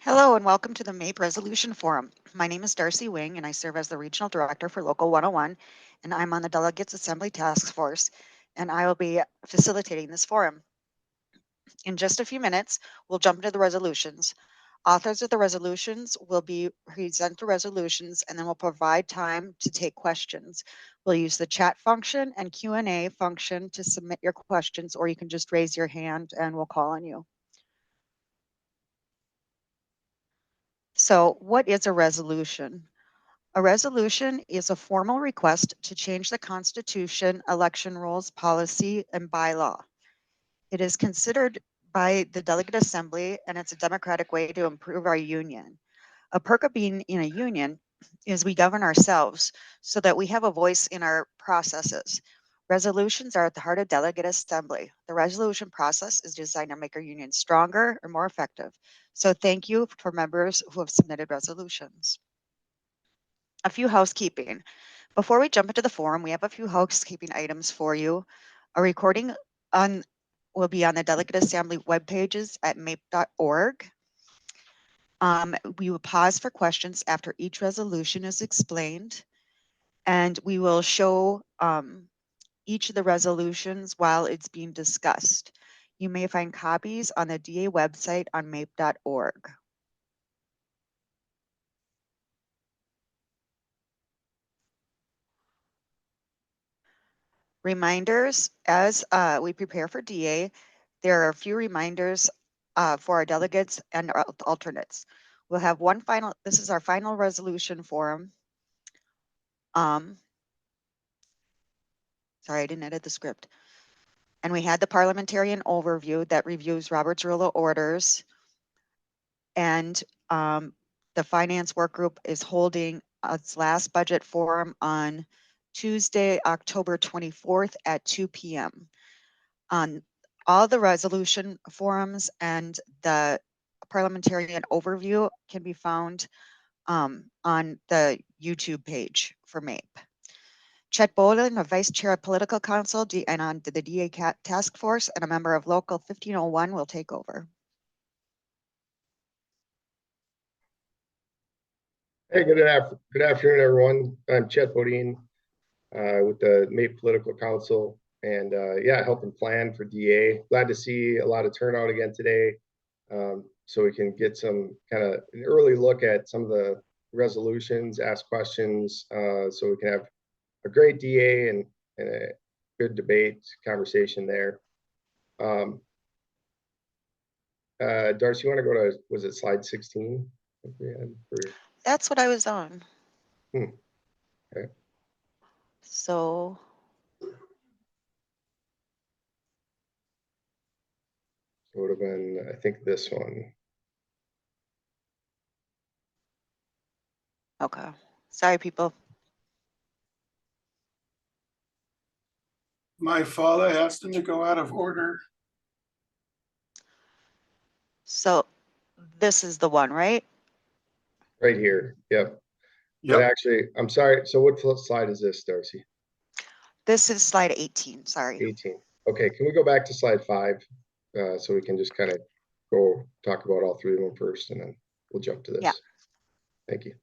Hello and welcome to the MAPE Resolution Forum. My name is Darcy Wing and I serve as the Regional Director for Local 101, and I'm on the Delegates Assembly Task Force, and I will be facilitating this forum. In just a few minutes, we'll jump into the resolutions. Authors of the resolutions will present the resolutions, and then we'll provide time to take questions. We'll use the chat function and Q&A function to submit your questions, or you can just raise your hand and we'll call on you. So what is a resolution? A resolution is a formal request to change the Constitution, election rules, policy, and bylaw. It is considered by the Delegate Assembly, and it's a democratic way to improve our union. A perk of being in a union is we govern ourselves so that we have a voice in our processes. Resolutions are at the heart of Delegate Assembly. The resolution process is designed to make our union stronger and more effective. So thank you for members who have submitted resolutions. A few housekeeping. Before we jump into the forum, we have a few housekeeping items for you. A recording will be on the Delegate Assembly web pages at mape.org. We will pause for questions after each resolution is explained, and we will show each of the resolutions while it's being discussed. You may find copies on the DA website on mape.org. Reminders, as we prepare for DA, there are a few reminders for our delegates and our alternates. We'll have this is our final resolution forum. Sorry, I didn't edit the script. And we had the parliamentarian overview that reviews Robert's Rule of Orders. And the finance work group is holding its last budget forum on Tuesday, October 24th at 2 p.m. All the resolution forums and the parliamentarian overview can be found on the YouTube page for MAPE. Chet Boland, a Vice Chair of Political Council and on the DA Task Force and a member of Local 1501 will take over. Hey, good afternoon, everyone. I'm Chet Bodine with the MAPE Political Council, and helping plan for DA. Glad to see a lot of turnout again today, so we can get some kind of an early look at some of the resolutions, ask questions, so we can have a great DA and a good debate conversation there. Darcy, you want to go to, was it slide 16? That's what I was on. Okay. So it would have been, I think, this one. Okay. Sorry, people. My father asked him to go out of order. So this is the one, right? Right here. Yep. Yep. But actually, I'm sorry. So what slide is this, Darcy? This is slide 18. Sorry. 18. Okay. Can we go back to slide 5 so we can just kind of go talk about all three of them first, and then we'll jump to this. Yeah. Thank you.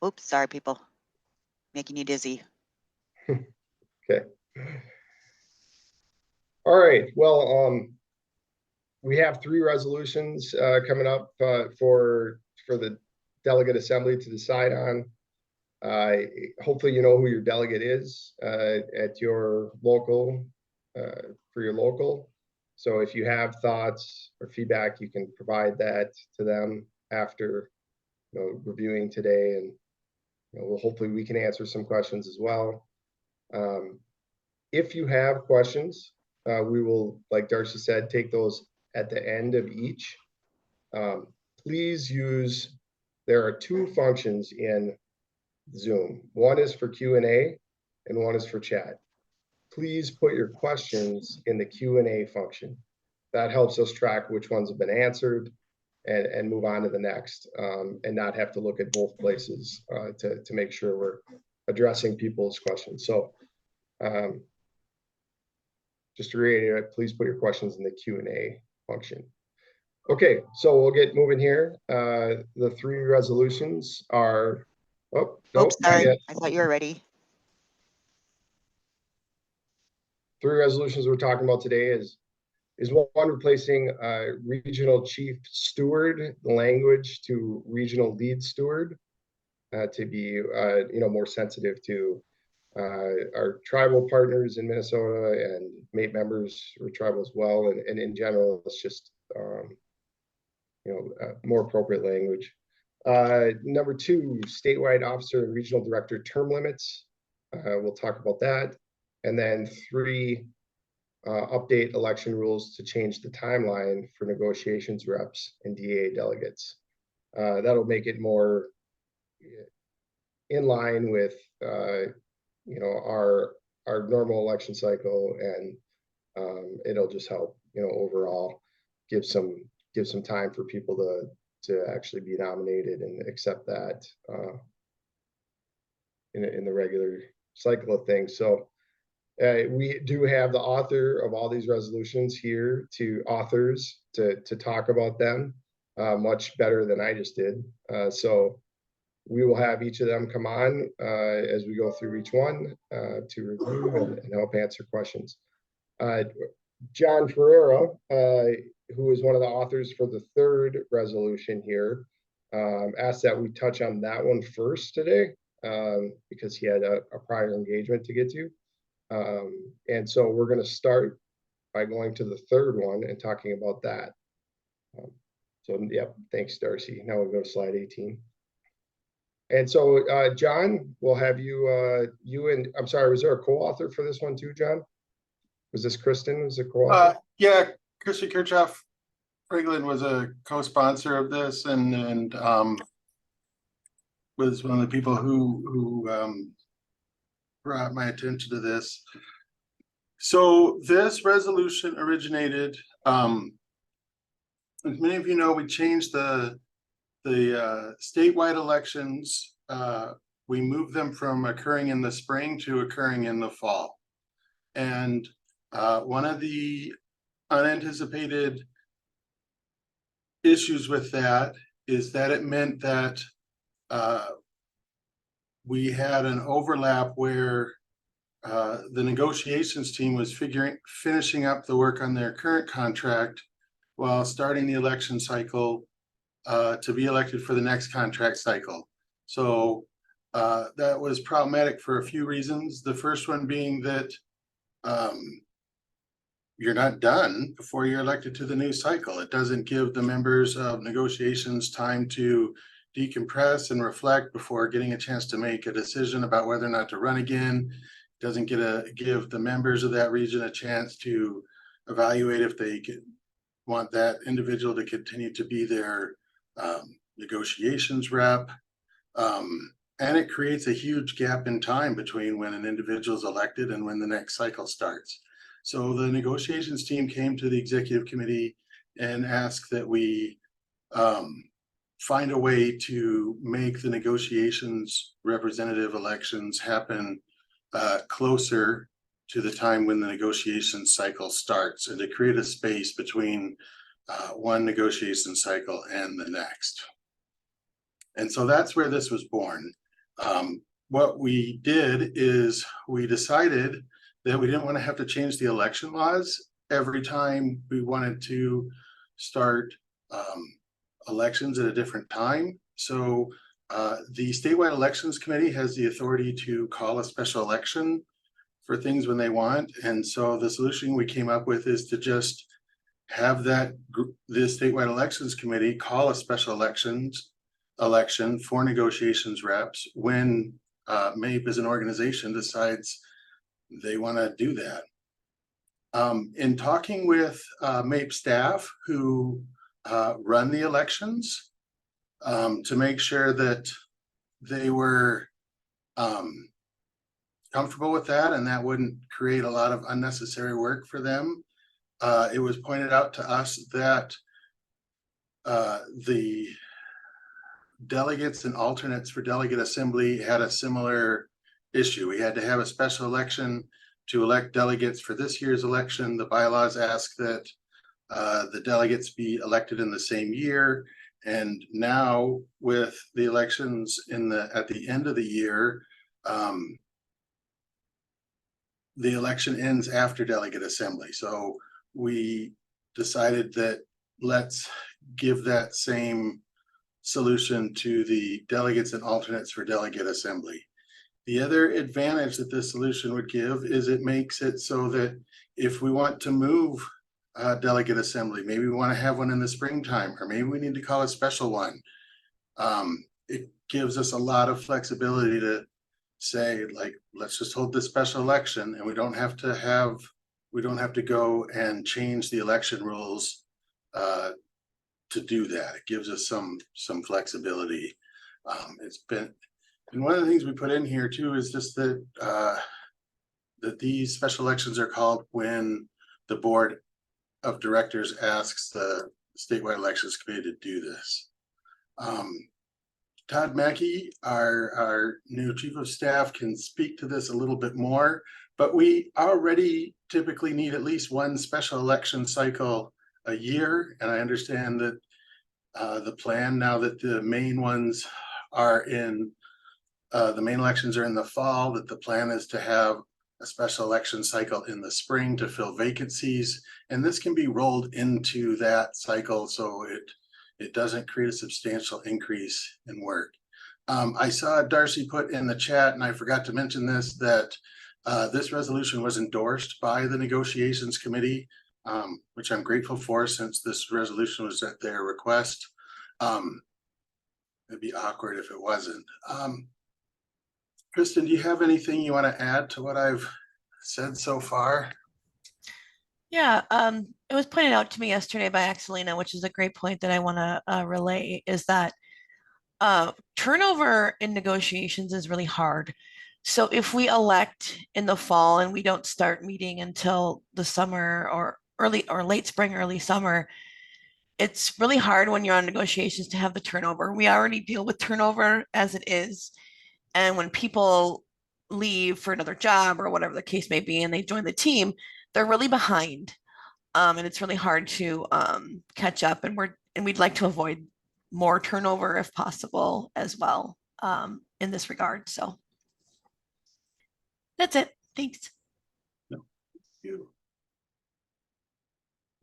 Oops, sorry, people. Making you dizzy. Okay. All right. Well, we have 3 resolutions coming up for the delegate assembly to decide on. Hopefully you know who your delegate is at your local, for your local. So if you have thoughts or feedback, you can provide that to them after reviewing today, and hopefully we can answer some questions as well. If you have questions, we will, like Darcy said, take those at the end of each. Please use, there are 2 functions in Zoom. One is for Q&A and one is for chat. Please put your questions in the Q&A function. That helps us track which ones have been answered and move on to the next, and not have to look at both places to make sure we're addressing people's questions. So just to reiterate, please put your questions in the Q&A function. Okay, so we'll get moving here. The three resolutions are, oh, nope, Oops, not sorry. yet. I thought you were ready. Three resolutions we're talking about today is one replacing regional chief steward, the language to regional lead steward, to be more sensitive to our tribal partners in Minnesota and MAPE members who are tribal as well, and in general, it's just more appropriate language. Number two, statewide officer and regional director term limits. We'll talk about that. And then three, update election rules to change the timeline for negotiations reps and DA delegates. That'll make it more in line with our normal election cycle, and it'll just help overall give some time for people to actually be nominated and accept that in the regular cycle of things. So we do have the author of all these resolutions here to talk about them much better than I just did. So we will have each of them come on as we go through each one to review and help answer questions. John Ferreira, who is one of the authors for the third resolution here, asked that we touch on that one first today because he had a prior engagement to get to. And so we're going to start by going to the third one and talking about that. Thanks, Darcy. Now we'll go to slide 18. And so, John, we'll have you, I'm sorry, was there a co-author for this one too, John? Was this Kristen? Was a co-author? Yeah, Kristen Kirchhoff Friglin was a co-sponsor of this and was one of the people who brought my attention to this. So this resolution originated, as many of you know, we changed the statewide elections. We moved them from occurring in the spring to occurring in the fall. And one of the unanticipated issues with that is that it meant that we had an overlap where the negotiations team was finishing up the work on their current contract while starting the election cycle to be elected for the next contract cycle. So that was problematic for a few reasons. The first one being that you're not done before you're elected to the new cycle. It doesn't give the members of negotiations time to decompress and reflect before getting a chance to make a decision about whether or not to run again. It doesn't give the members of that region a chance to evaluate if they want that individual to continue to be their negotiations rep. And it creates a huge gap in time between when an individual is elected and when the next cycle starts. So the negotiations team came to the executive committee and asked that we find a way to make the negotiations representative elections happen closer to the time when the negotiation cycle starts, and to create a space between one negotiation cycle and the next. And so that's where this was born. What we did is we decided that we didn't want to have to change the election laws every time we wanted to start elections at a different time. So the statewide elections committee has the authority to call a special election for things when they want. And so the solution we came up with is to just have the statewide elections committee call a special election for negotiations reps when MAPE as an organization decides they want to do that. In talking with MAPE staff who run the elections to make sure that they were comfortable with that and that wouldn't create a lot of unnecessary work for them, it was pointed out to us that the delegates and alternates for delegate assembly had a similar issue. We had to have a special election to elect delegates for this year's election. The bylaws ask that the delegates be elected in the same year. And now with the elections at the end of the year, the election ends after delegate assembly. So we decided that let's give that same solution to the delegates and alternates for delegate assembly. The other advantage that this solution would give is it makes it so that if we want to move delegate assembly, maybe we want to have one in the springtime, or maybe we need to call a special one. It gives us a lot of flexibility to say, like, let's just hold this special election, and we don't have to go and change the election rules to do that. It gives us some flexibility. And one of the things we put in here too is just that that these special elections are called when the board of directors asks the statewide elections committee to do this. Todd Mackey, our new chief of staff, can speak to this a little bit more, but we already typically need at least one special election cycle a year. And I understand that the plan, now that the main ones are in, the main elections are in the fall, that the plan is to have a special election cycle in the spring to fill vacancies. And this can be rolled into that cycle, so it doesn't create a substantial increase in work. I saw Darcy put in the chat, and I forgot to mention this, that this resolution was endorsed by the negotiations committee, which I'm grateful for, since this resolution was at their request. It'd be awkward if it wasn't. Kristen, do you have anything you want to add to what I've said so far? Yeah, it was pointed out to me yesterday by Axelina, which is a great point that I want to relay, is that turnover in negotiations is really hard. So if we elect in the fall and we don't start meeting until the summer or late spring, early summer, it's really hard when you're on negotiations to have the turnover. We already deal with turnover as it is. And when people leave for another job or whatever the case may be, and they join the team, they're really behind. And it's really hard to catch up, and we'd like to avoid more turnover if possible as well, in this regard. So that's it. Thanks. Thank you.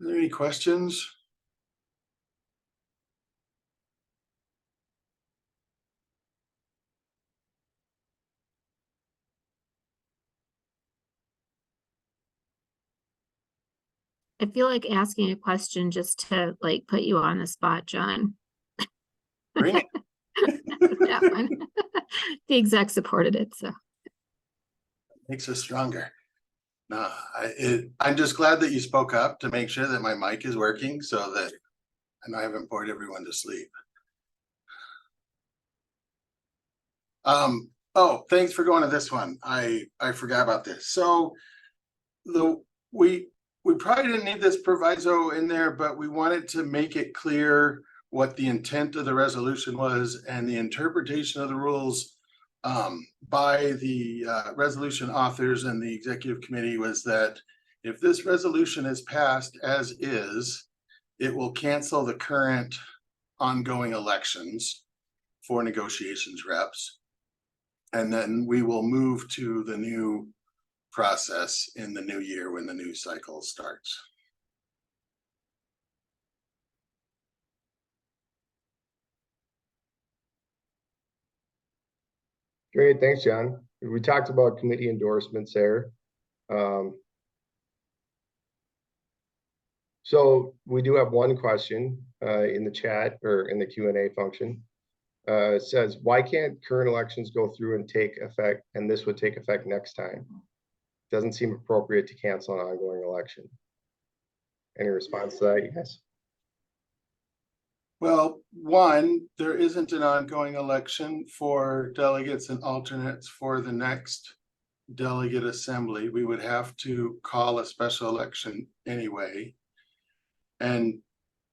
Are there any questions? I feel like asking a question just to like put you on the spot, John. Bring it. That one. The exec supported it, so. Makes us stronger. No, I'm just glad that you spoke up to make sure that my mic is working, so that I haven't bored everyone to sleep. Oh, thanks for going to this one. I forgot about this. So we probably didn't need this proviso in there, but we wanted to make it clear what the intent of the resolution was, and the interpretation of the rules by the resolution authors and the executive committee was that if this resolution is passed as is, it will cancel the current ongoing elections for negotiations reps. And then we will move to the new process in the new year when the new cycle starts. Great, thanks, John. We talked about committee endorsements there. So we do have one question in the chat or in the Q&A function. It says, why can't current elections go through and take effect, and this would take effect next time? Doesn't seem appropriate to cancel an ongoing election. Any response to that, you guys? Well, one, there isn't an ongoing election for delegates and alternates for the next delegate assembly. We would have to call a special election anyway. And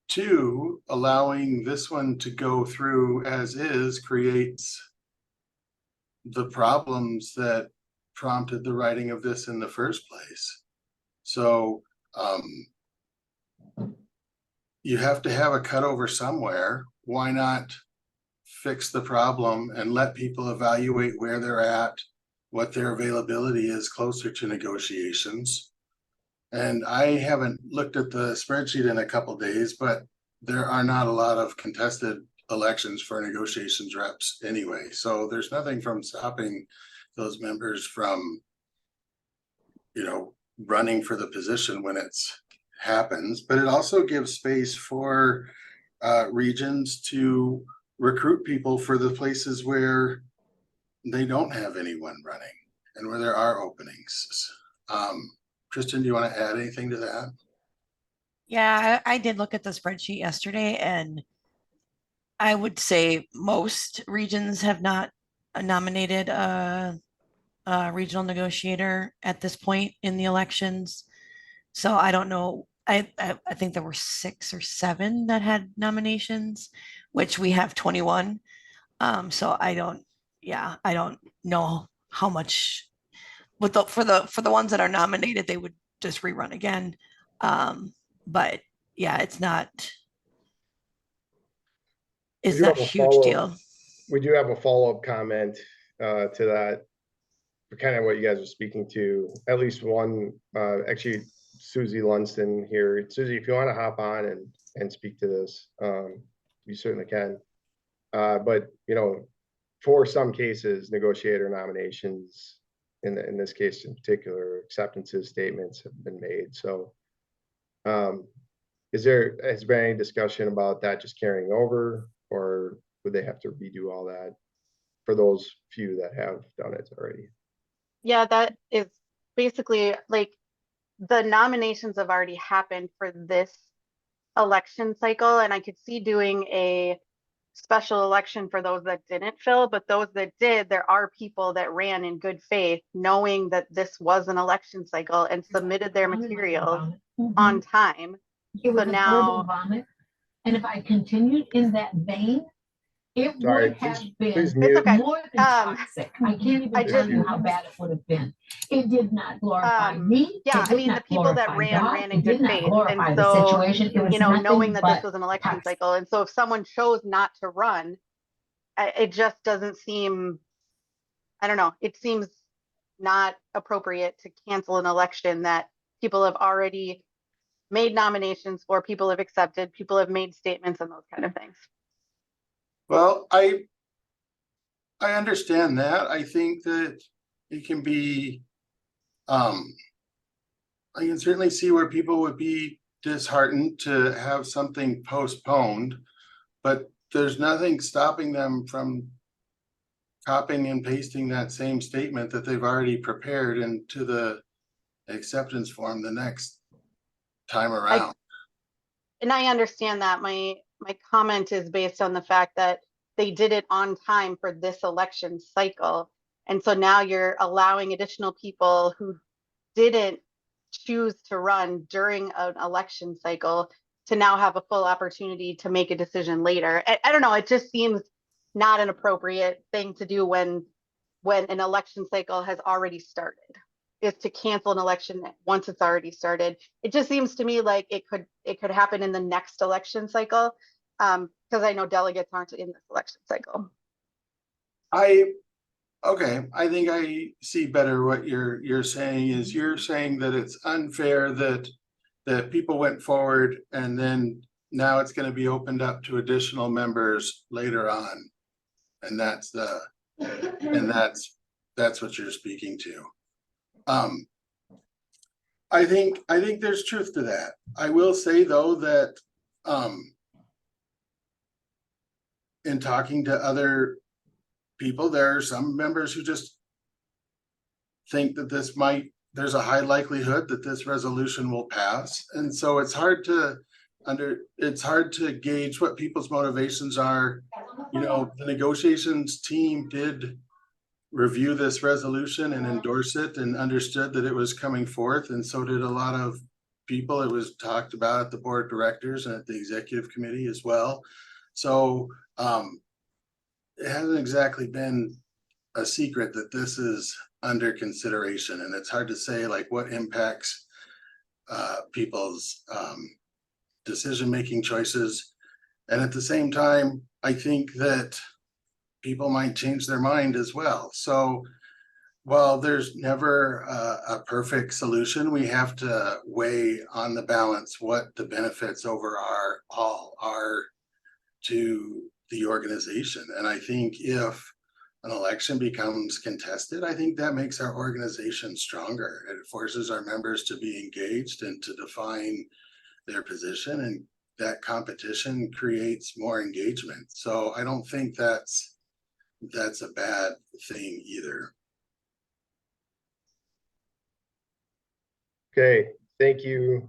two, allowing this one to go through as is creates the problems that prompted the writing of this in the first place. So, you have to have a cutover somewhere. Why not fix the problem and let people evaluate where they're at, what their availability is closer to negotiations? And I haven't looked at the spreadsheet in a couple days, but there are not a lot of contested elections for negotiations reps anyway. So there's nothing from stopping those members from, running for the position when it's happens, but it also gives space for regions to recruit people for the places where they don't have anyone running and where there are openings. Kristen, do you want to add anything to that? Yeah, I did look at the spreadsheet yesterday, and I would say most regions have not nominated a regional negotiator at this point in the elections. So I don't know. I think there were 6 or 7 that had nominations, which we have 21. So I don't know how much with for the ones that are nominated, they would just rerun again. But yeah, it's not We a do have a huge follow-up. deal. We do have a follow-up comment to that, kind of what you guys are speaking to. At least one, actually, Susie Lunston here. Susie, if you want to hop on and speak to this, you certainly can. But for some cases, negotiator nominations, in this case in particular, acceptances statements have been made. So, has there been any discussion about that just carrying over, or would they have to redo all that for those few that have done it already? Yeah, that is basically like the nominations have already happened for this election cycle, and I could see doing a special election for those that didn't fill, but those that did, there are people that ran in good faith, knowing that this was an election cycle and submitted their materials on time. It was So a now- verbal vomit. And if I continued in that vein, it Sorry, would have please been mute. okay. more than toxic. I can't even I tell you just- how bad it would have been. It did not glorify me. Yeah, It I did mean, the not people that glorify ran God. in It good did not faith. glorify And the so, situation. It was knowing nothing that but this was an election toxic. cycle, and so if someone chose not to run, it just doesn't seem, I don't know, it seems not appropriate to cancel an election that people have already made nominations for, people have accepted, people have made statements and those kind of things. Well, I understand that. I think that it can be, I can certainly see where people would be disheartened to have something postponed, but there's nothing stopping them from copying and pasting that same statement that they've already prepared into the acceptance form the next time around. And I understand that. My comment is based on the fact that they did it on time for this election cycle. And so now you're allowing additional people who didn't choose to run during an election cycle to now have a full opportunity to make a decision later. I don't know, it just seems not an appropriate thing to do when an election cycle has already started, is to cancel an election once it's already started. It just seems to me like it could happen in the next election cycle, because I know delegates aren't in this election cycle. Okay, I think I see better what you're saying is you're saying that it's unfair that people went forward and then now it's going to be opened up to additional members later on. And that's what you're speaking to. I think there's truth to that. I will say though that in talking to other people, there are some members who just think that there's a high likelihood that this resolution will pass. And so it's hard to gauge what people's motivations are. The negotiations team did review this resolution and endorse it and understood that it was coming forth. And so did a lot of people. It was talked about at the board of directors and at the executive committee as well. So it hasn't exactly been a secret that this is under consideration, and it's hard to say like what impacts people's decision-making choices. And at the same time, I think that people might change their mind as well. So while there's never a perfect solution, we have to weigh on the balance what the benefits all are to the organization. And I think if an election becomes contested, I think that makes our organization stronger. It forces our members to be engaged and to define their position, and that competition creates more engagement. So I don't think that's a bad thing either. Okay, thank you,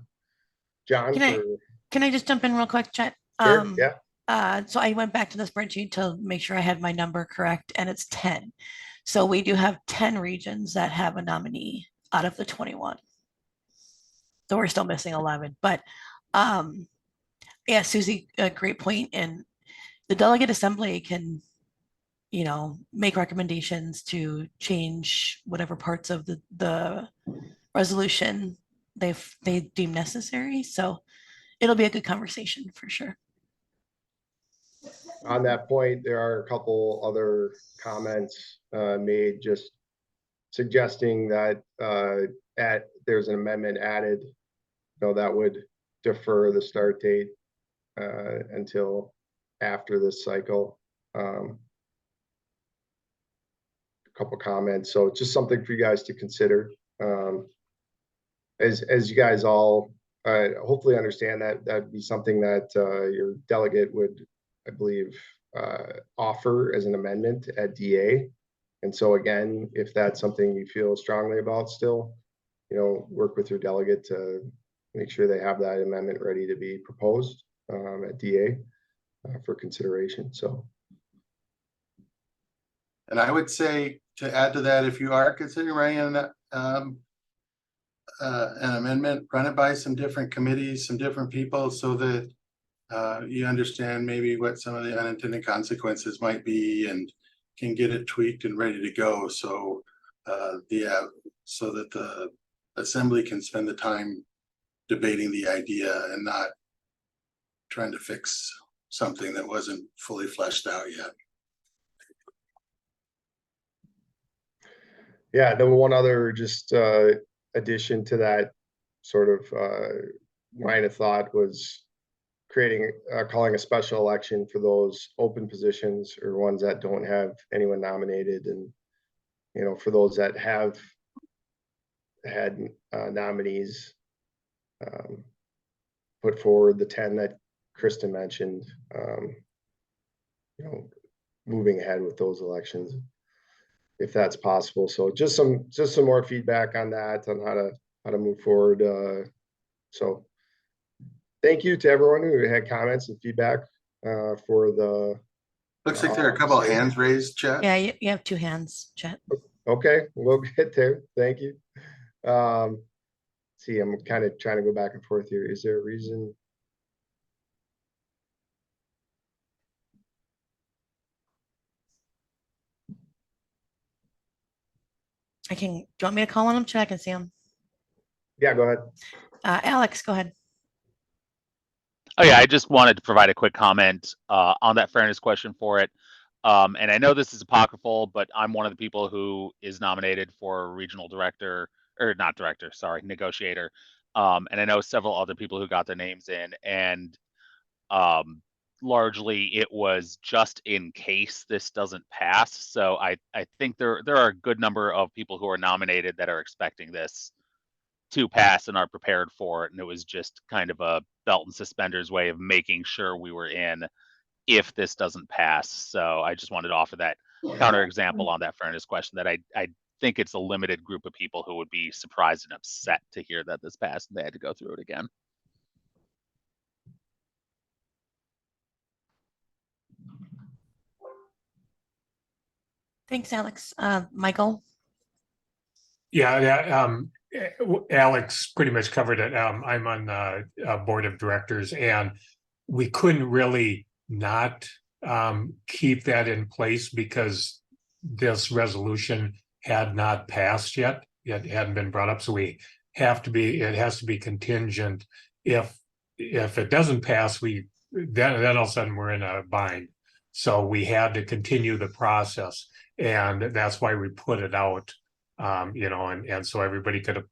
John. Can I just jump in real quick, Chet? Sure, yeah. So I went back to the spreadsheet to make sure I had my number correct, and it's 10. So we do have 10 regions that have a nominee out of the 21. So we're still missing 11, but yeah, Susie, a great point. And the delegate assembly can, make recommendations to change whatever parts of the resolution they deem necessary. So it'll be a good conversation for sure. On that point, there are a couple other comments made just suggesting that there's an amendment added, that would defer the start date until after this cycle. A couple comments, so just something for you guys to consider. As you guys all hopefully understand, that'd be something that your delegate would, I believe, offer as an amendment at DA. And so again, if that's something you feel strongly about still, work with your delegate to make sure they have that amendment ready to be proposed at DA for consideration. So. And I would say, to add to that, if you are considering an amendment, run it by some different committees, some different people, so that you understand maybe what some of the unintended consequences might be, and can get it tweaked and ready to go. So so that the assembly can spend the time debating the idea and not trying to fix something that wasn't fully fleshed out yet. Yeah, then one other just addition to that sort of line of thought was calling a special election for those open positions or ones that don't have anyone nominated, and for those that have had nominees, put forward the 10 that Kristen mentioned, moving ahead with those elections if that's possible. So just some more feedback on that, on how to move forward. So thank you to everyone who had comments and feedback for the. Looks like there are a couple of hands raised, Chet. Yeah, you have 2 hands, Chet. Okay, we'll get there. Thank you. See, I'm kind of trying to go back and forth here. Is there a reason? Do you want me to call on him? Chet, I can see him. Yeah, go ahead. Alex, go ahead. Oh yeah, I just wanted to provide a quick comment on that fairness question for it. And I know this is apocryphal, but I'm one of the people who is nominated for regional director, or not director, sorry, negotiator. And I know several other people who got their names in, and largely it was just in case this doesn't pass. So I think there are a good number of people who are nominated that are expecting this to pass and are prepared for it. And it was just kind of a belt and suspenders way of making sure we were in if this doesn't pass. So I just wanted to offer that counterexample on that fairness question, that I think it's a limited group of people who would be surprised and upset to hear that this passed and they had to go through it again. Thanks, Alex. Michael? Yeah, Alex pretty much covered it. I'm on the board of directors, and we couldn't really not keep that in place because this resolution had not passed yet. It hadn't been brought up, so it has to be contingent. If it doesn't pass, then all of a sudden we're in a bind. So we had to continue the process, and that's why we put it out. And so everybody could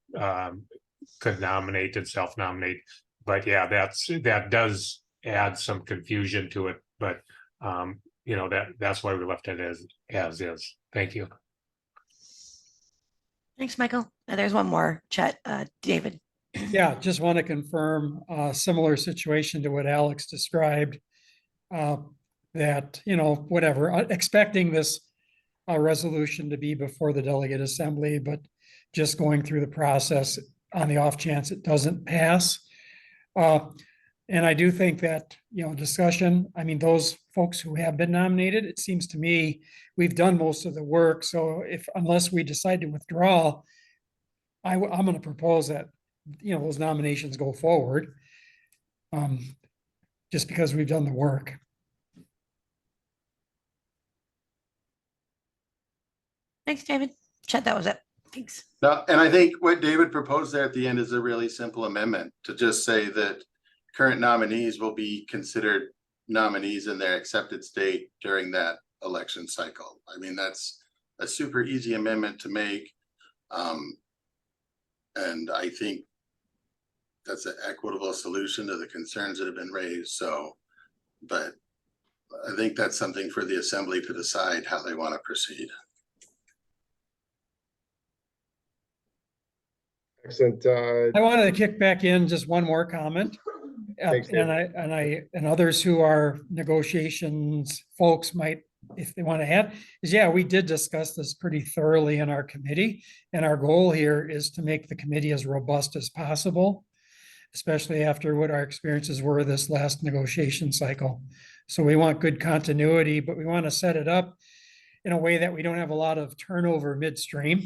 nominate and self-nominate. But yeah, that does add some confusion to it. But that's why we left it as is. Thank you. Thanks, Michael. There's one more, Chet, David. Yeah, just want to confirm a similar situation to what Alex described. That, whatever, expecting this resolution to be before the delegate assembly, but just going through the process on the off chance it doesn't pass. And I do think that, discussion, I mean, those folks who have been nominated, it seems to me we've done most of the work. So unless we decide to withdraw, I'm going to propose that, those nominations go forward. Just because we've done the work. Thanks, David. Chet, that was it. Thanks. No, and I think what David proposed there at the end is a really simple amendment to just say that current nominees will be considered nominees in their accepted state during that election cycle. I mean, that's a super easy amendment to make. And I think that's an equitable solution to the concerns that have been raised. So, but I think that's something for the assembly to decide how they want to proceed. Excellent. I wanted to kick back in just one more comment. Thanks, Dave. And others who are negotiations folks might, if they want to add, is we did discuss this pretty thoroughly in our committee. And our goal here is to make the committee as robust as possible, especially after what our experiences were this last negotiation cycle. So we want good continuity, but we want to set it up in a way that we don't have a lot of turnover midstream.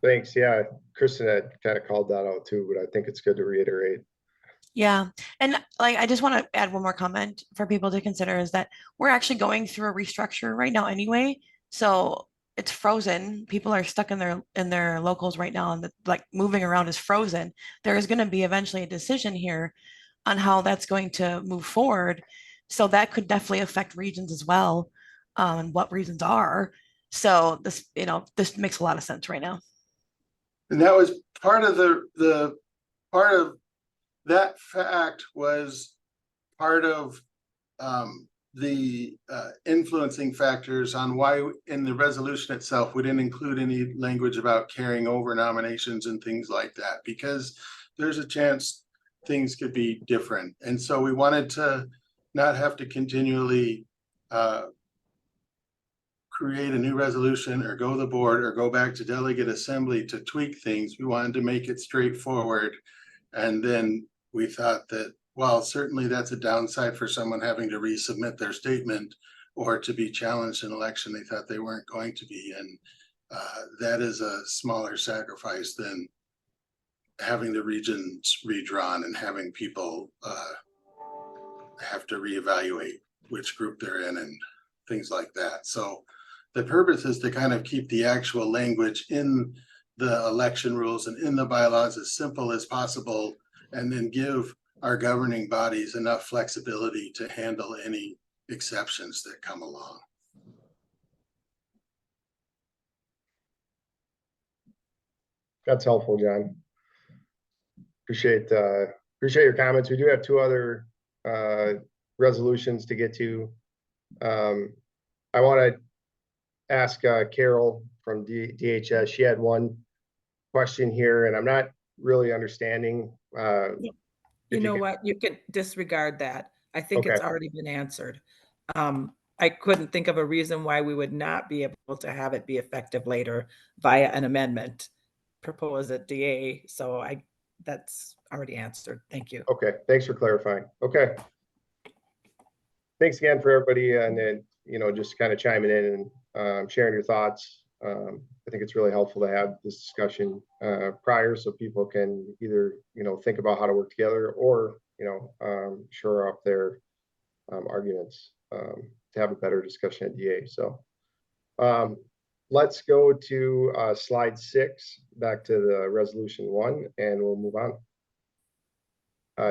Thanks. Yeah, Kristen had kind of called that out too, but I think it's good to reiterate. Yeah. And I just want to add one more comment for people to consider is that we're actually going through a restructure right now anyway. So it's frozen. People are stuck in their locals right now, and moving around is frozen. There is going to be eventually a decision here on how that's going to move forward. So that could definitely affect regions as well, and what regions are. So this makes a lot of sense right now. And that was part of the part of that fact was part of the influencing factors on why in the resolution itself we didn't include any language about carrying over nominations and things like that, because there's a chance things could be different. And so we wanted to not have to continually create a new resolution or go to the board or go back to delegate assembly to tweak things. We wanted to make it straightforward. And then we thought that, well, certainly that's a downside for someone having to resubmit their statement or to be challenged in election they thought they weren't going to be. And that is a smaller sacrifice than having the regions redrawn and having people have to reevaluate which group they're in and things like that. So the purpose is to kind of keep the actual language in the election rules and in the bylaws as simple as possible, and then give our governing bodies enough flexibility to handle any exceptions that come along. That's helpful, John. Appreciate your comments. We do have two other resolutions to get to. I want to ask Carol from DHS. She had one question here, and I'm not really understanding. You know what? You can disregard that. I think it's already been answered. I couldn't think of a reason why we would not be able to have it be effective later via an amendment proposed at DA. So that's already answered. Thank you. Okay, thanks for clarifying. Okay. Thanks again for everybody, and then, just kind of chiming in and sharing your thoughts. I think it's really helpful to have this discussion prior, so people can either, think about how to work together or, shore up their arguments to have a better discussion at DA. So let's go to slide 6, back to the resolution 1, and we'll move on.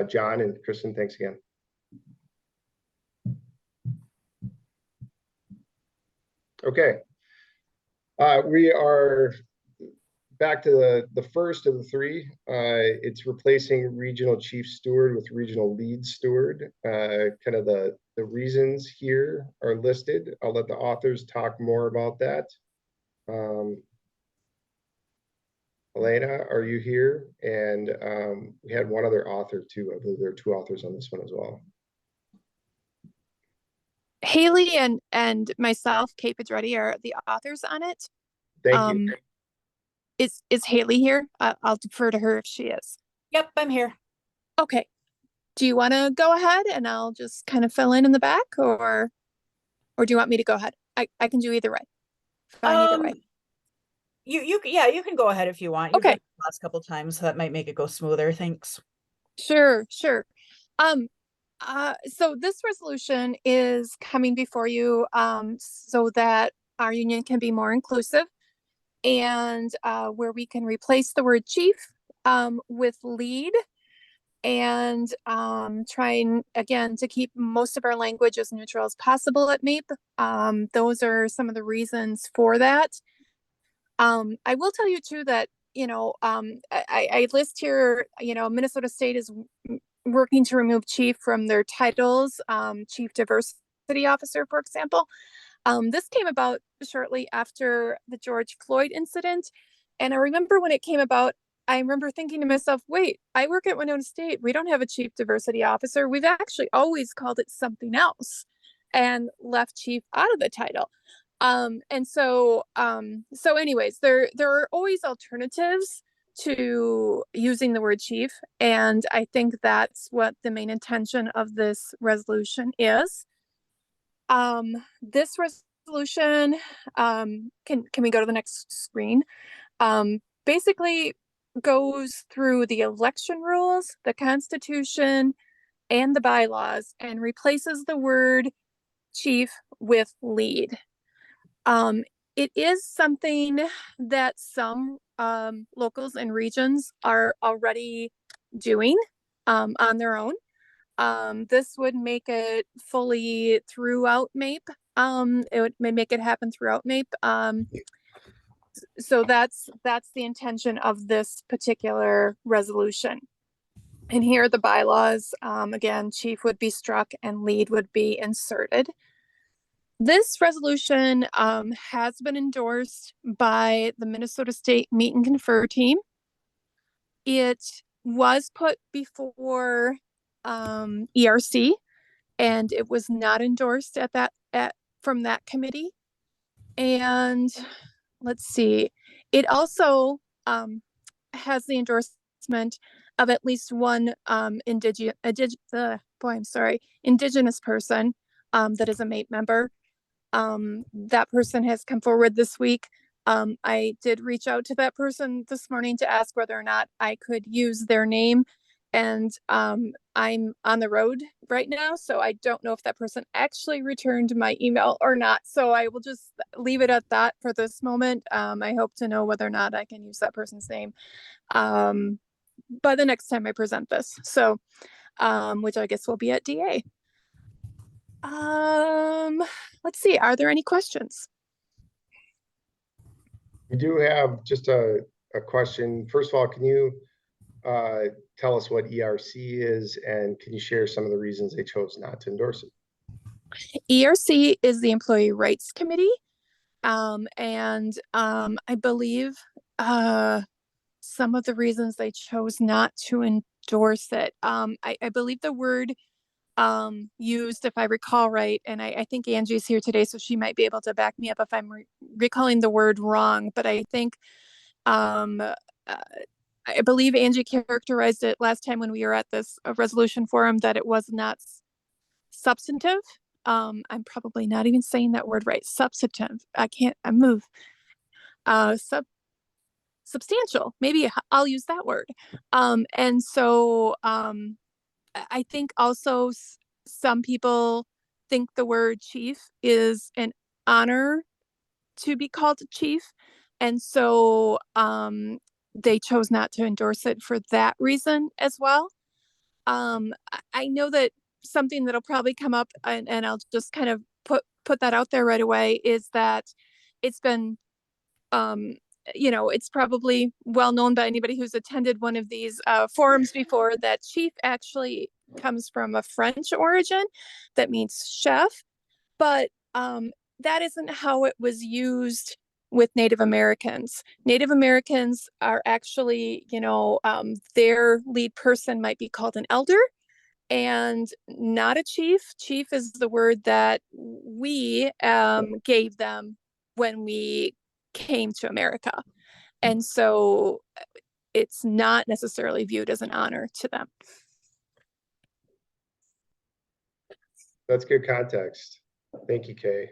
John and Kristen, thanks again. Okay. We are back to the first of the 3. It's replacing regional chief steward with regional lead steward. Kind of the reasons here are listed. I'll let the authors talk more about that. Elena, are you here? And we had one other author too. I believe there are 2 authors on this one as well. Haley and myself, Kate Pedretti, are the authors on it. Thank you. Is Haley here? I'll defer to her if she is. Yep, I'm here. Okay. Do you want to go ahead and I'll just kind of fill in the back, or do you want me to go ahead? I can do either way. Fine, either way. You can go ahead if you want. You've Okay. done it the last couple times, so that might make it go smoother. Thanks. Sure. So this resolution is coming before you so that our union can be more inclusive, and where we can replace the word chief with lead, and trying again to keep most of our language as neutral as possible at MAPE. Those are some of the reasons for that. I will tell you too that, I list here, Minnesota State is working to remove chief from their titles, chief diversity officer, for example. This came about shortly after the George Floyd incident. And I remember when it came about, I remember thinking to myself, wait, I work at Winona State. We don't have a chief diversity officer. We've actually always called it something else and left chief out of the title. So anyways, there are always alternatives to using the word chief. And I think that's what the main intention of this resolution is. This resolution, can we go to the next screen? Basically goes through the election rules, the Constitution, and the bylaws, and replaces the word chief with lead. It is something that some locals and regions are already doing on their own. This would make it fully throughout MAPE. It may make it happen throughout MAPE. So that's the intention of this particular resolution. And here are the bylaws. Again, chief would be struck and lead would be inserted. This resolution has been endorsed by the Minnesota State Meet and Confer team. It was put before ERC, and it was not endorsed from that committee. And let's see, it also has the endorsement of at least one indigenous person that is a MAPE member. That person has come forward this week. I did reach out to that person this morning to ask whether or not I could use their name. And I'm on the road right now, so I don't know if that person actually returned my email or not. So I will just leave it at that for this moment. I hope to know whether or not I can use that person's name by the next time I present this. So, which I guess will be at DA. Let's see, are there any questions? We do have just a question. First of all, can you tell us what ERC is, and can you share some of the reasons they chose not to endorse it? ERC is the Employee Rights Committee. I believe some of the reasons they chose not to endorse it. I believe the word used, if I recall right, and I think Angie's here today, so she might be able to back me up if I'm recalling the word wrong, but I think I believe Angie characterized it last time when we were at this resolution forum that it was not substantive. I'm probably not even saying that word right. Substantive. I move. Substantial. Maybe I'll use that word. I think also some people think the word chief is an honor to be called chief. And so they chose not to endorse it for that reason as well. I know that something that'll probably come up, and I'll just kind of put that out there right away, is that it's been, you know, it's probably well known by anybody who's attended one of these forums before that chief actually comes from a French origin that means chef, but that isn't how it was used with Native Americans. Native Americans are actually, you know, their lead person might be called an elder and not a chief. Chief is the word that we gave them when we came to America. And so it's not necessarily viewed as an honor to them. That's good context. Thank you, Kay.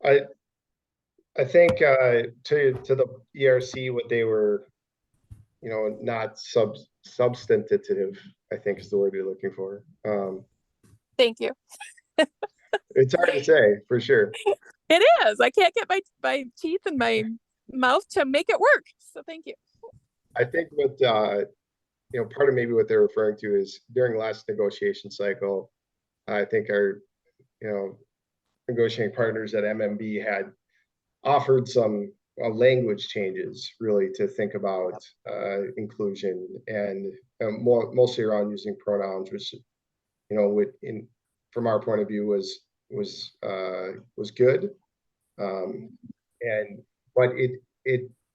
I think to the ERC, what they were, you know, not substantive, I think is the word you're looking for. Thank you. It's hard to say for sure. It is. I can't get my teeth in my mouth to make it work. So thank you. I think what you know, part of maybe what they're referring to is during last negotiation cycle, I think our, you know, negotiating partners at MMB had offered some language changes really to think about inclusion and mostly around using pronouns, which, you know, from our point of view was good. But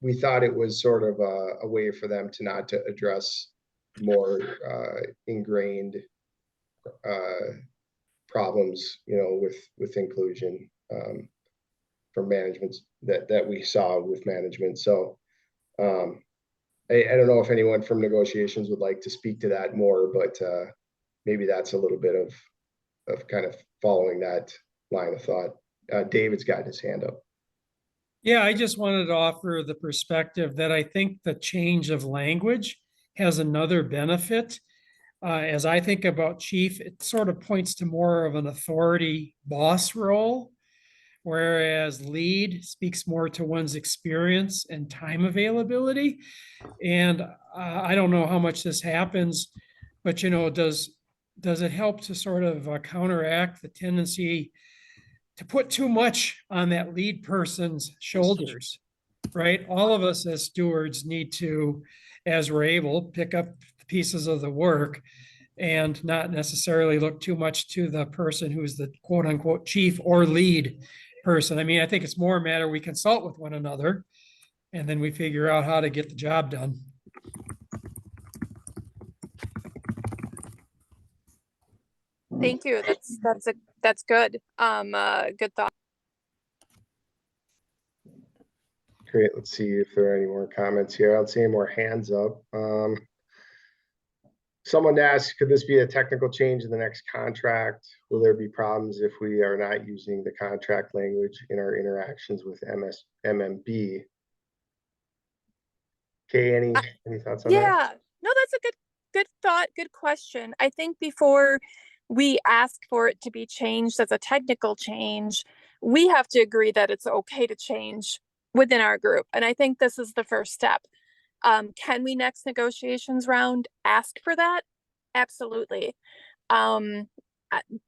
we thought it was sort of a way for them to not to address more ingrained problems, you know, with inclusion from management that we saw with management. So I don't know if anyone from negotiations would like to speak to that more, but maybe that's a little bit of kind of following that line of thought. David's got his hand up. Yeah, I just wanted to offer the perspective that I think the change of language has another benefit. As I think about chief, it sort of points to more of an authority boss role, whereas lead speaks more to one's experience and time availability. And I don't know how much this happens, but you know, does it help to sort of counteract the tendency to put too much on that lead person's shoulders, right? All of us as stewards need to, as we're able, pick up the pieces of the work and not necessarily look too much to the person who's the quote unquote chief or lead person. I mean, I think it's more a matter we consult with one another and then we figure out how to get the job done. Thank you. That's good. Good thought. Great. Let's see if there are any more comments here. I don't see any more hands up. Someone asked, could this be a technical change in the next contract? Will there be problems if we are not using the contract language in our interactions with MMB? Kay, any thoughts on that? Yeah, no, that's a good thought. Good question. I think before we ask for it to be changed as a technical change, we have to agree that it's okay to change within our group. And I think this is the first step. Can we next negotiations round ask for that? Absolutely. But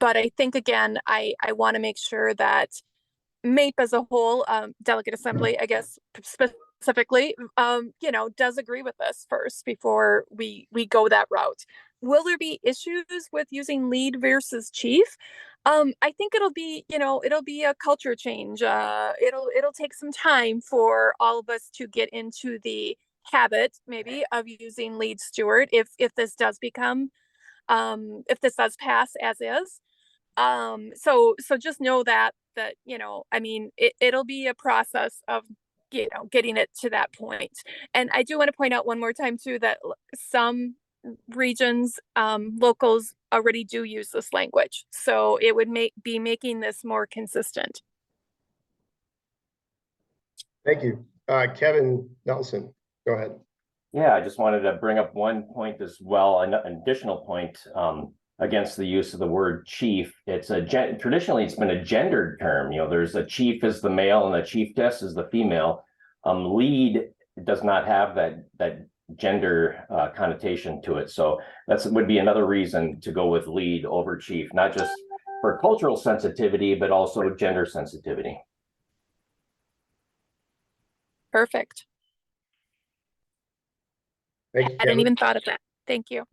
I think, again, I want to make sure that MAPE as a whole, Delegate Assembly, I guess, specifically, you know, does agree with this first before we go that route. Will there be issues with using lead versus chief? I think it'll be, you know, it'll be a culture change. It'll take some time for all of us to get into the habit, maybe, of using lead steward if this does become, if this does pass as is. So just know that you know, I mean, it'll be a process of, you know, getting it to that point. And I do want to point out one more time too that some regions, locals already do use this language, so it would be making this more consistent. Thank you. Kevin Nelson, go ahead. Yeah, I just wanted to bring up one point as well, an additional point. against the use of the word chief. It's traditionally it's been a gendered term. You know, there's a chief is the male and a chiefess is the female. Lead does not have that gender connotation to it. So would be another reason to go with lead over chief, not just for cultural sensitivity, but also gender sensitivity. Perfect. Thank you, I hadn't Kevin. even thought of that. Thank you.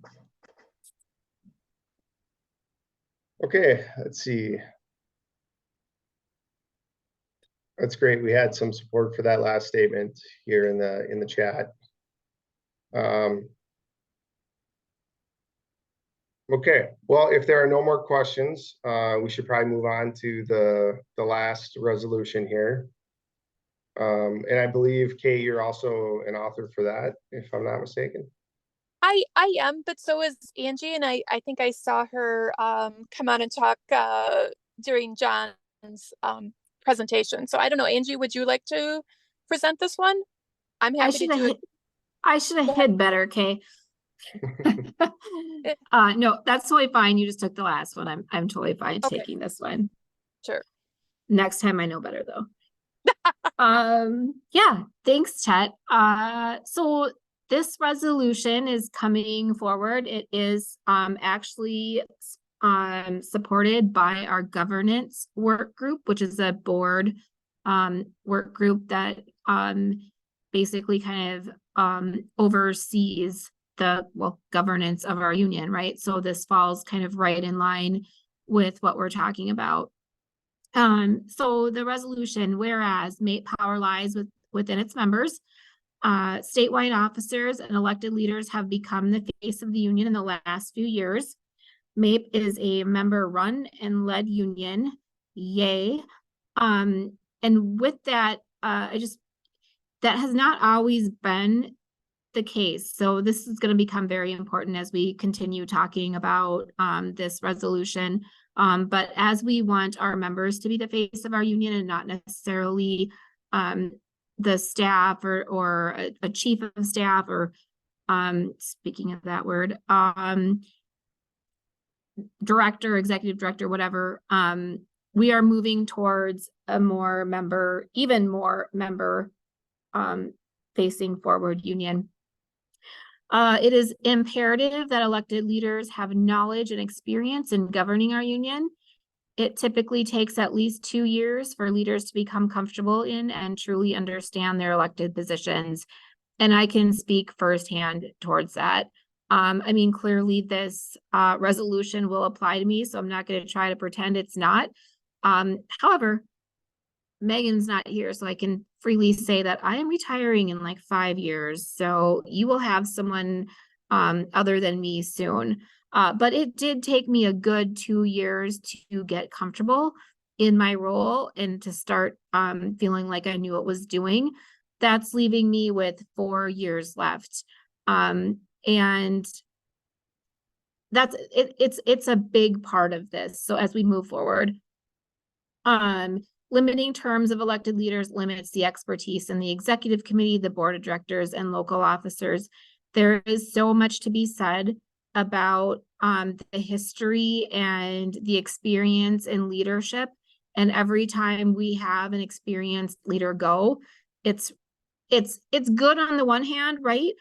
Okay, let's see. That's great. We had some support for that last statement here in the chat. Okay, well, if there are no more questions, we should probably move on to the last resolution here. And I believe, Kate, you're also an author for that, if I'm not mistaken. I am, but so is Angie, and I think I saw her come on and talk during John's presentation. So I don't know, Angie, would you like to present this one? I'm happy to do it. I should have hid better, Kay. No, that's totally fine. You just took the last one. I'm totally fine taking this one. Sure. Next time I know better though. Yeah, thanks, Chet. So this resolution is coming forward. It is actually supported by our governance work group, which is a board work group that basically kind of oversees the governance of our union, right? So this falls kind of right in line with what we're talking about. So the resolution, whereas MAPE power lies within its members, statewide officers and elected leaders have become the face of the union in the last few years. MAPE is a member-run and led union. Yay. And with that, that has not always been the case. So this is going to become very important as we continue talking about this resolution. But as we want our members to be the face of our union and not necessarily the staff or a chief of staff or speaking of that word, director, executive director, whatever, we are moving towards a even more member facing forward union. It is imperative that elected leaders have knowledge and experience in governing our union. It typically takes at least 2 years for leaders to become comfortable in and truly understand their elected positions. And I can speak firsthand towards that. I mean, clearly this resolution will apply to me, so I'm not going to try to pretend it's not. However, Megan's not here, so I can freely say that I am retiring in like 5 years. So you will have someone other than me soon. But it did take me a good 2 years to get comfortable in my role and to start feeling like I knew what was doing. That's leaving me with 4 years left. And that's it's a big part of this. So as we move forward, limiting terms of elected leaders limits the expertise in the executive committee, the board of directors, and local officers. There is so much to be said about the history and the experience in leadership. And every time we have an experienced leader go, it's good on the one hand, right?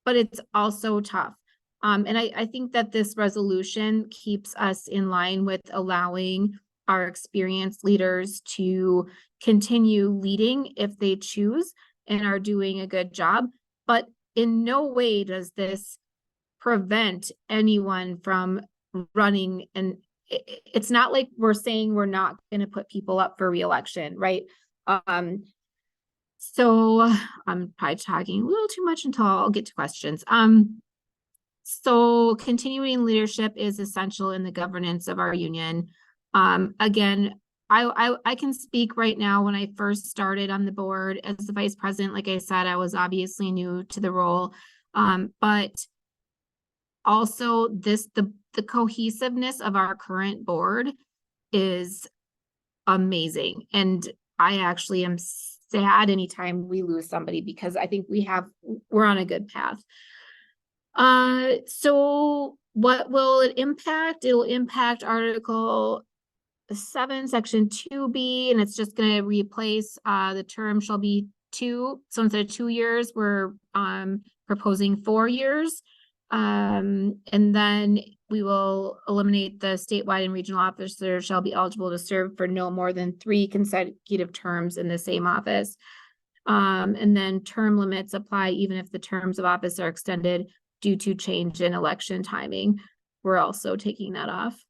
But it's also tough. And I think that this resolution keeps us in line with allowing our experienced leaders to continue leading if they choose and are doing a good job. But in no way does this prevent anyone from running. And it's not like we're saying we're not going to put people up for re-election, right? So I'm probably talking a little too much until I'll get to questions. So continuing leadership is essential in the governance of our union. Again, I can speak right now. When I first started on the board as the vice president, like I said, I was obviously new to the role. But also the cohesiveness of our current board is amazing. And I actually am sad anytime we lose somebody because I think we're on a good path. So what will it impact? It'll impact Article 7, Section 2B, and it's just gonna replace, the term shall be 2. So instead of 2 years, we're, proposing 4 years. And then we will eliminate the statewide and regional officers shall be eligible to serve for no more than 3 consecutive terms in the same office. And then term limits apply even if the terms of office are extended due to change in election timing. We're also taking that off.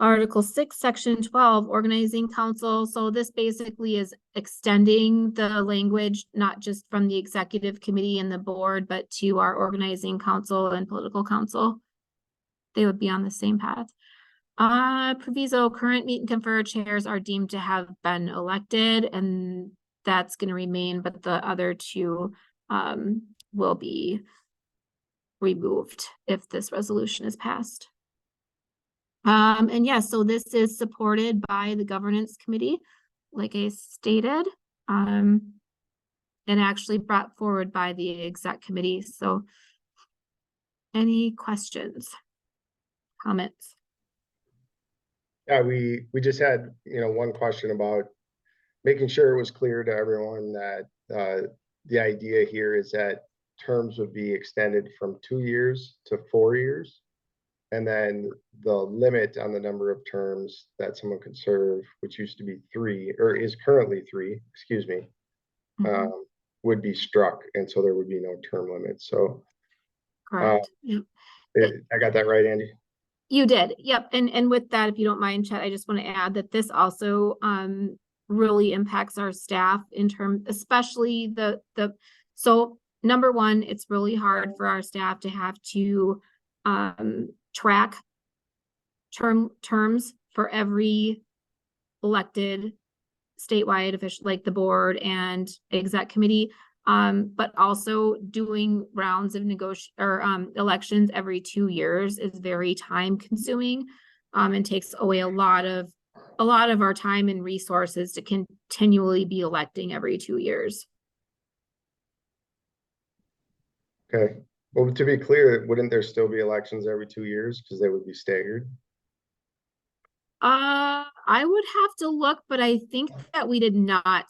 Article 6, Section 12, Organizing Council. So this basically is extending the language, not just from the executive committee and the board, but to our organizing council and political council. They would be on the same path. Proviso, current meet and confer chairs are deemed to have been elected, and that's going to remain, but the other 2 will be removed if this resolution is passed. And yes, so this is supported by the governance committee, like I stated, and actually brought forward by the exec committee. So any questions, comments? Yeah, we just had, one question about making sure it was clear to everyone that the idea here is that terms would be extended from 2 years to 4 years. And then the limit on the number of terms that someone could serve, which used to be 3, or is currently 3, excuse me, would be struck. And so there would be no term limit. So Correct. Yep. I got that right, Andy? You did. Yep. And with that, if you don't mind, Chet, I just want to add that this also really impacts our staff in terms, especially so number one, it's really hard for our staff to have to track terms for every elected statewide official, like the board and exec committee, but also doing rounds of elections every 2 years is very time consuming, and takes away a lot of our time and resources to continually be electing every 2 years. Okay. Well, to be clear, wouldn't there still be elections every 2 years because they would be staggered? I would have to look, but I think that we did not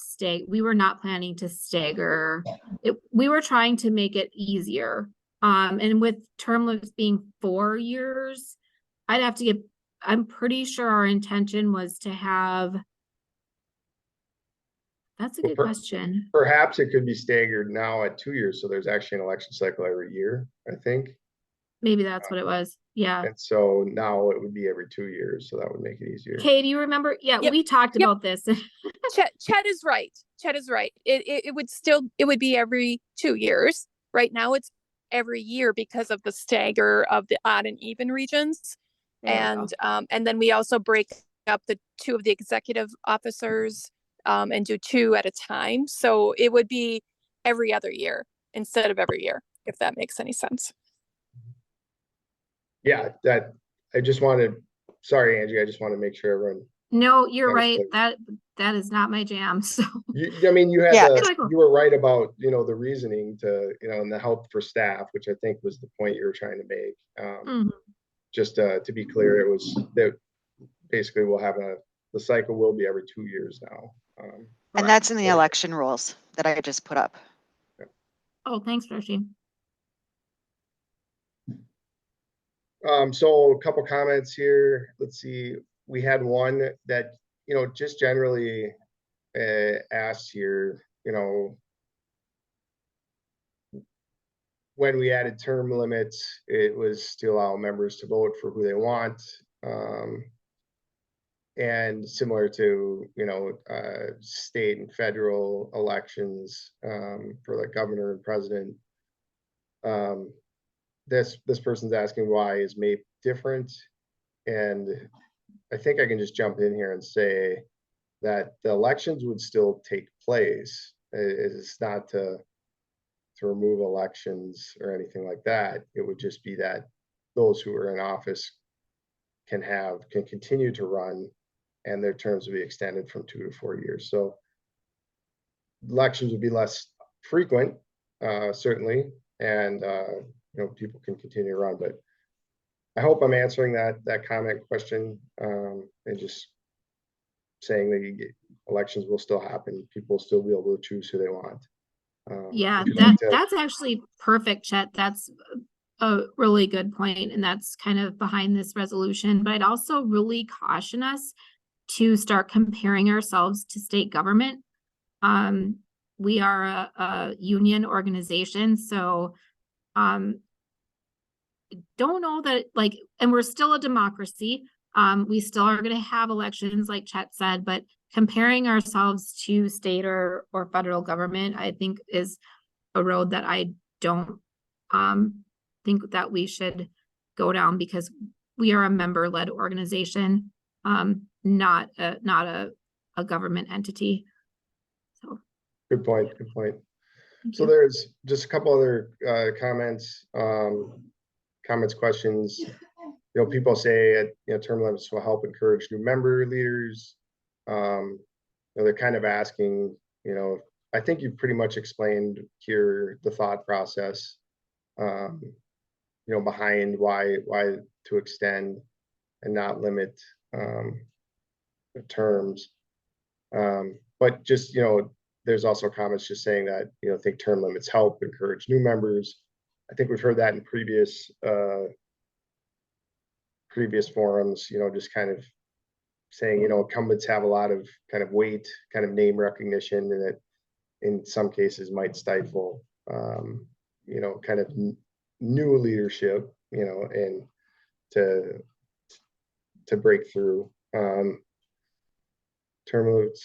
we were not planning to stagger it. We were trying to make it easier. And with term limits being 4 years, I'd have to I'm pretty sure our intention was to have. That's a good question. Perhaps it could be staggered now at 2 years. So there's actually an election cycle every year, I think. Maybe that's what it was. Yeah. And so now it would be every 2 years. So that would make it easier. Okay, do you remember? Yeah, Yep. we talked about this. Chet is right. Chet is right. It would be every 2 years. Right now it's every year because of the stagger of the odd and even regions. And then we also break up the 2 of the executive officers and do 2 at a time. So it would be every other year instead of every year, if that makes any sense. Yeah, sorry, Angie, I just want to make sure everyone. No, you're right. That is not my jam. So you were right about, the reasoning to, and the help for staff, which I think was the point you were trying to make. Just to be clear, it was that basically the cycle will be every 2 years now. And that's in the election rules that I just put up. Oh, thanks, Roshi. So a couple comments here. Let's see. We had one that, just generally asked here, when we added term limits, it was to allow members to vote for who they want. And similar to, state and federal elections for the governor and president. This person's asking why is MAPE different? And I think I can just jump in here and say that the elections would still take place. It's not to remove elections or anything like that. It would just be that those who are in office can continue to run, and their terms will be extended from 2 to 4 years. So elections would be less frequent, certainly, and people can continue to run, but I hope I'm answering that comment question, and just saying that elections will still happen. People will still be able to choose who they want. Yeah, if you'd like to- that's actually perfect, Chet. That's a really good point, and that's kind of behind this resolution. But I'd also really caution us to start comparing ourselves to state government. We are a union organization, so don't know that and we're still a democracy. We still are going to have elections, like Chet said, but comparing ourselves to state or federal government, I think, is a road that I don't think that we should go down, because we are a member-led organization, not a government entity. So Good point. Good point. thank So you. there's just a couple other comments, questions. People say term limits will help encourage new member leaders. They're kind of asking, I think you've pretty much explained here the thought process, behind why to extend and not limit the terms. But just, there's also comments just saying that, think term limits help encourage new members. I think we've heard that in previous forums, just kind of saying, incumbents have a lot of kind of weight, kind of name recognition, and that in some cases might stifle, kind of new leadership, and to break through. Term limits,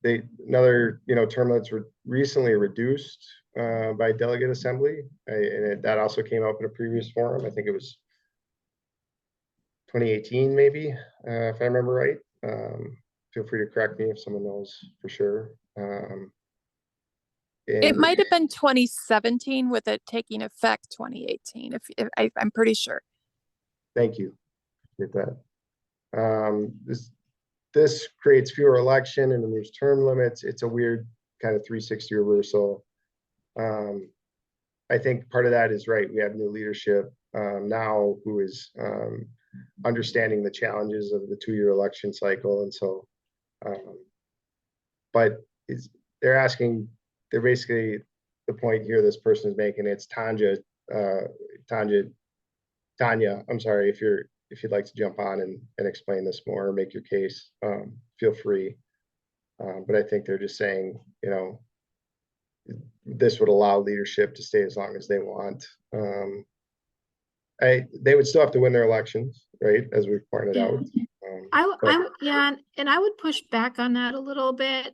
term limits were recently reduced by delegate assembly, and that also came up in a previous forum. I think it was 2018, maybe, if I remember right. Feel free to correct me if someone knows for sure. It might have been 2017 with it taking effect 2018. If I'm pretty sure. Thank you. Appreciate that. This creates fewer election and removes term limits. It's a weird kind of 360 reversal. I think part of that is right. We have new leadership now who is understanding the challenges of the 2-year election cycle, and so. But they're basically, the point here this person is making, it's Tanya, I'm sorry, if you'd like to jump on and explain this more or make your case, feel free. But I think they're just saying, this would allow leadership to stay as long as they want. They would still have to win their elections, right? As we've pointed out. Yeah, and I would push back on that a little bit.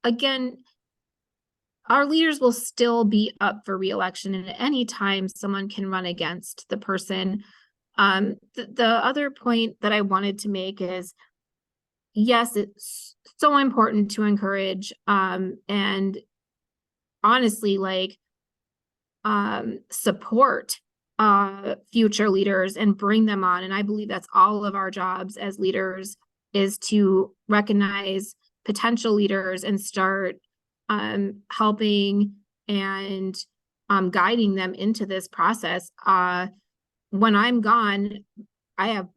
Again, our leaders will still be up for re-election, and at any time someone can run against the person. The other point that I wanted to make is, yes, it's so important to encourage and honestly, support future leaders and bring them on. And I believe that's all of our jobs as leaders, is to recognize potential leaders and start helping and guiding them into this process. When I'm gone, I have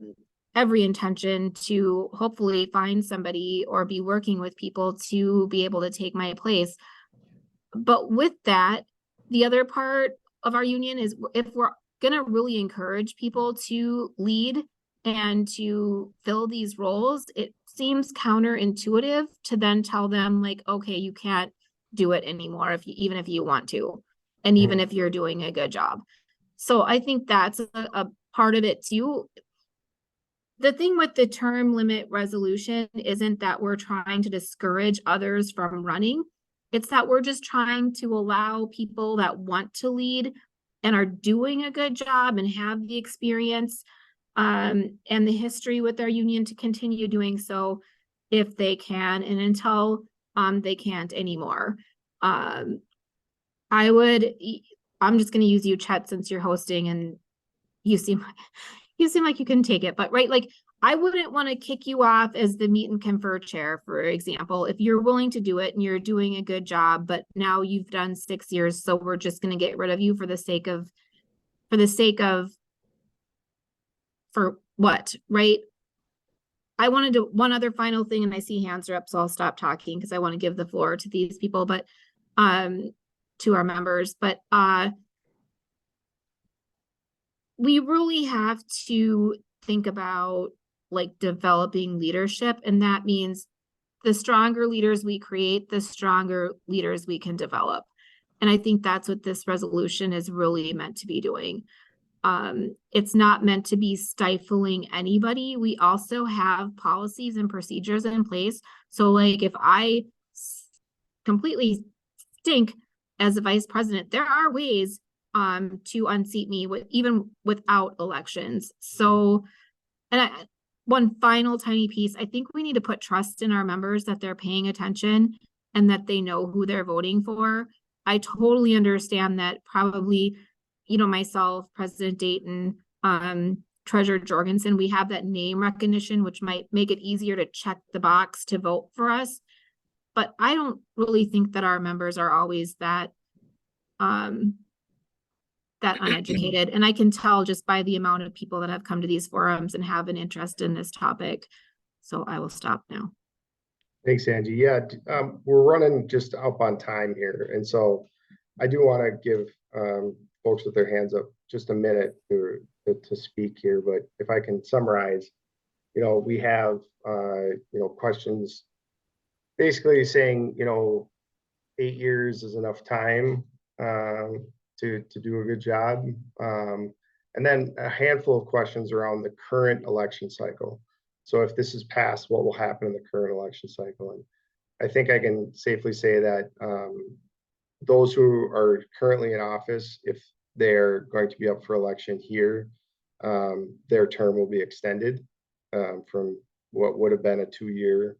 every intention to hopefully find somebody or be working with people to be able to take my place. But with that, the other part of our union is, if we're going to really encourage people to lead and to fill these roles, it seems counterintuitive to then tell them, okay, you can't do it anymore even if you want to, and even if you're doing a good job. So I think that's a part of it too. The thing with the term limit resolution isn't that we're trying to discourage others from running. It's that we're just trying to allow people that want to lead and are doing a good job and have the experience and the history with our union to continue doing so if they can, and until they can't anymore. I'm just going to use you, Chet, since you're hosting and you seem you seem like you can take it, but right, like, I wouldn't want to kick you off as the meet and confer chair, for example, if you're willing to do it and you're doing a good job, but now you've done 6 years, so we're just going to get rid of you for the sake of, for what, right? I want to do one other final thing, and I see hands are up, so I'll stop talking because I want to give the floor to these people, but to our members, but we really have to think about like developing leadership, and that means the stronger leaders we create, the stronger leaders we can develop. And I think that's what this resolution is really meant to be doing. It's not meant to be stifling anybody. We also have policies and procedures in place. So like if I completely stink as a vice president, there are ways to unseat me even without elections. So, and one final tiny piece, I think we need to put trust in our members that they're paying attention and that they know who they're voting for. I totally understand that probably, you know, myself, President Dayton, Treasurer Jorgensen, we have that name recognition, which might make it easier to check the box to vote for us. But I don't really think that our members are always that uneducated. And I can tell just by the amount of people that have come to these forums and have an interest in this topic. So I will stop now. Thanks, Angie. Yeah, we're running just up on time here. And so I do want to give folks with their hands up just a minute to speak here. But if I can summarize, you know, we have, you know, questions basically saying, you know, 8 years is enough time to do a good job. And then a handful of questions around the current election cycle. So if this is passed, what will happen in the current election cycle? And I think I can safely say that those who are currently in office, if they're going to be up for election here, their term will be extended from what would have been a 2-year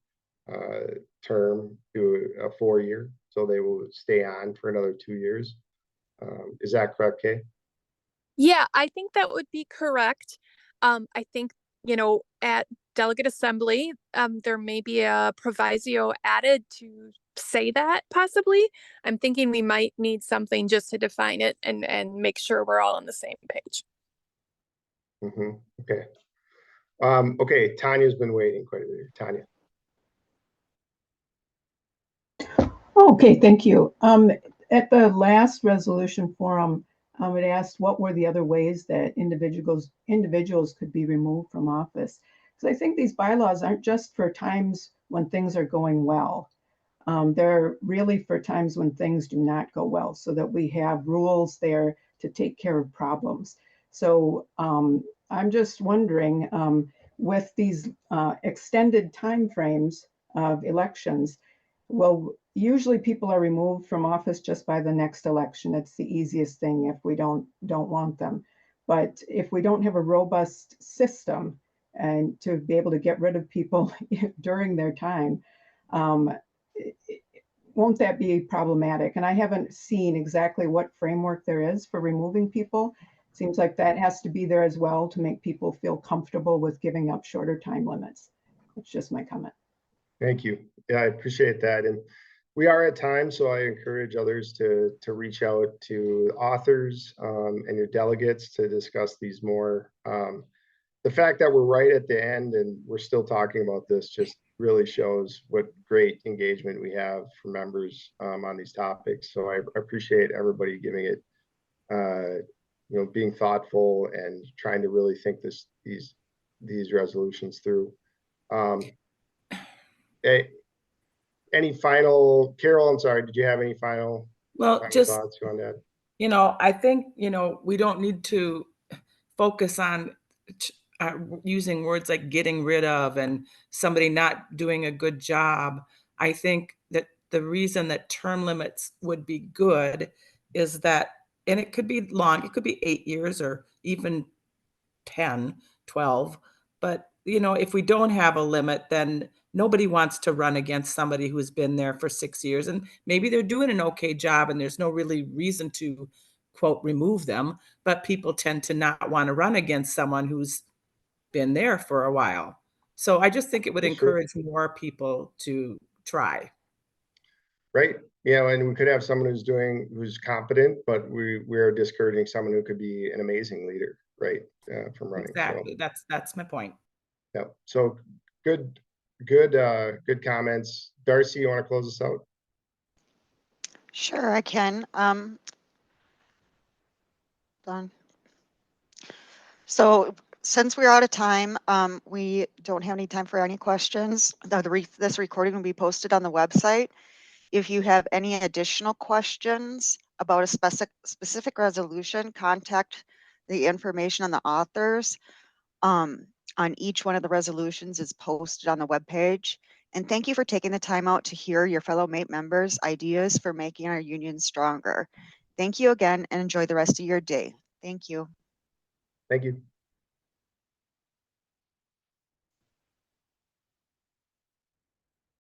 term to a 4-year. So they will stay on for another 2 years. Is that correct, Kay? Yeah, I think that would be correct. I think, you know, at Delegate Assembly, there may be a proviso added to say that possibly. I'm thinking we might need something just to define it and make sure we're all on the same page. Okay. Okay, Tanya's been waiting quite a bit. Tanya. Okay, thank you. At the last resolution forum, it asked what were the other ways that individuals could be removed from office. Because I think these bylaws aren't just for times when things are going well. They're really for times when things do not go well, so that we have rules there to take care of problems. So I'm just wondering, with these extended timeframes of elections, well, usually people are removed from office just by the next election. It's the easiest thing if we don't want them. But if we don't have a robust system and to be able to get rid of people during their time, won't that be problematic? And I haven't seen exactly what framework there is for removing people. Seems like that has to be there as well to make people feel comfortable with giving up shorter time limits. It's just my comment. Thank you. Yeah, I appreciate that. And we are at time, so I encourage others to reach out to authors and your delegates to discuss these more. The fact that we're right at the end and we're still talking about this just really shows what great engagement we have from members on these topics. So I appreciate everybody giving it, you know, being thoughtful and trying to really think these resolutions through. Any final, Carol, I'm sorry, did you have any final just thoughts on that? You know, I think, you know, we don't need to focus on using words like getting rid of and somebody not doing a good job. I think that the reason that term limits would be good is that, and it could be long, it could be 8 years or even 10, 12. But, you know, if we don't have a limit, then nobody wants to run against somebody who's been there for 6 years and maybe they're doing an okay job and there's no really reason to quote, remove them, but people tend to not want to run against someone who's been there for a while. So I just think it would That's true. encourage more people to try. Right, yeah, and we could have someone who's competent, but we're discouraging someone who could be an amazing leader, right, from running. Exactly. That's my point. Yeah, so good comments. Darcy, you want to close us out? Sure, I can. Done. So since we're out of time, we don't have any time for any questions. This recording will be posted on the website. If you have any additional questions about a specific resolution, contact the information on the authors. On each one of the resolutions is posted on the webpage. And thank you for taking the time out to hear your fellow MAPE members' ideas for making our union stronger. Thank you again and enjoy the rest of your day. Thank you. Thank you.